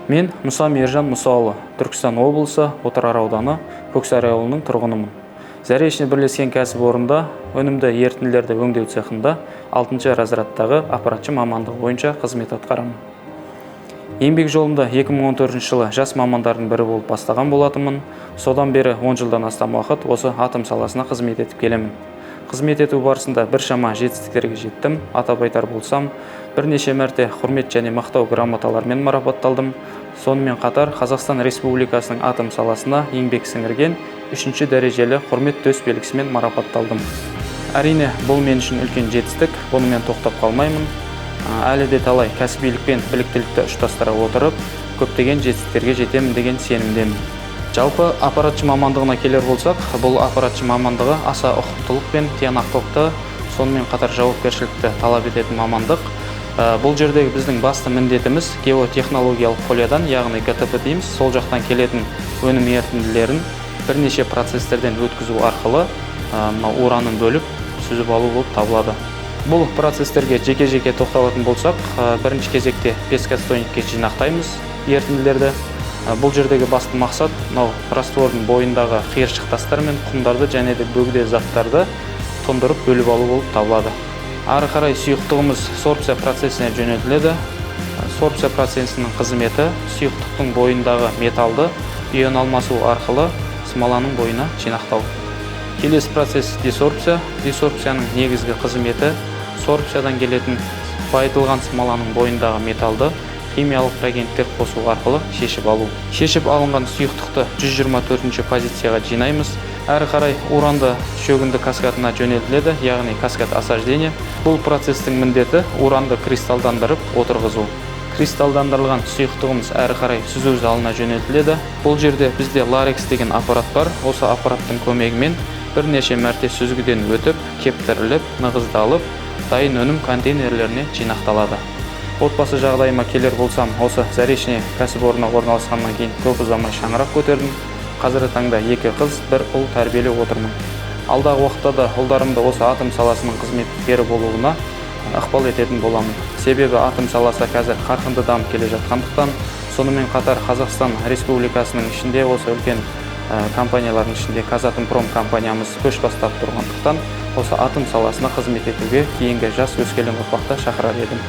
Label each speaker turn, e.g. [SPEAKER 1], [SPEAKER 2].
[SPEAKER 1] Мен Мұса Мейіржан Мұсаұлы, Түркістан облысы, Отырар ауданы, Көксарай ауылының тұрғынымын. Заречный бірлескен кәсіпорында өнімді ерітінділерді өңдеу цехында 6-шы разрядтағы аппаратшы мамандығы бойынша қызмет атқарамын. Еңбек жолымда 2014 жылы жас мамандардың бірі болып бастаған болатынмын. Содан бері 10 жылдан астам уақыт осы атом саласына қызмет етіп келемін. Қызмет ету барысында біршама жетістіктерге жеттім. Атап айтар болсам, бірнеше мәрте құрмет және мақтау грамоталармен марапатталдым. Сонымен қатар Қазақстан Республикасының атом саласына еңбек сіңірген 3-ші дәрежелі құрмет төс белгісімен марапатталдым. Әрине, бұл мен үшін үлкен жетістік, бұнымен тоқтап қалмаймын. Әлі де талай кәсібилік пен біліктілікті ұштастыра отырып, көптеген жетістіктерге жетемін деген сенімдемін. Жалпы аппаратшы мамандығына келер болсақ, бұл аппаратшы мамандығы аса ұқыптылық пен тиянақтылықты, сонымен қатар жауапкершілікті талап ететін мамандық. Бұл жердегі біздің басты міндетіміз геотехнологиялық полиядан, яғни ГТП дейміз, сол жақтан келетін өнім ерітінділерін бірнеше процестерден өткізу арқылы уранын бөліп сүзіп алу болып табылады. Бұл процестерге жеке-жеке тоқталатын болсақ, бірінші кезекте пескостойникке жинақтаймыз ерітінділерді. Бұл жердегі басты мақсат раствордың бойындағы қиыршық тастар мен құмдарды және де бөгде заттарды тұндырып бөліп алу болып табылады. Ары қарай сұйықтығымыз сорбция процесіне жөнелтіледі. Сорбция процесінің қызметі сұйықтықтың бойындағы металды ион алмасу арқылы смоланың бойына жинақтау. Келесі процесс десорбция. Десорбцияның негізгі қызметі сорбциядан келетін байытылған смоланың бойындағы металды химиялық реагенттер қосу арқылы шешіп алу. Шешіп алынған сұйықтықты 124-ші позицияға жинаймыз. Әрі қарай уранды шөгінді каскадына жөнелтіледі, яғни каскад осаждение. Бұл процестің міндеті уранды кристалдандырып отырғызу. Кристалдандырылған сұйықтығымыз әрі қарай сүзу залына жөнелтіледі. Бұл жерде бізде Larex деген аппарат бар. Осы аппараттың көмегімен бірнеше мәрте сүзгіден өтіп, кептіріліп, нығыздалып, дайын өнім контейнерлеріне жинақталады. Отбасы жағдайыма келер болсам, осы Заречный кәсіпорнына орналасқаннан кейін көп ұзамай шаңырақ көтердім. Қазіргі таңда 2 қыз, 1 ұл тәрбиелеп отырмын. Алдағы уақытта да ұлдарымды осы атом саласының қызметкері болуына ықпал ететін боламын. Себебі атом саласы қазір қарқынды дамып келе жатқандықтан, сонымен қатар Қазақстан Республикасының ішінде осы үлкен компаниялардың ішінде Казатомпром компаниямыз көш бастап тұрғандықтан, осы атом саласына қызмет етуге кейінгі жас өскелең ұрпақты шақырар едім.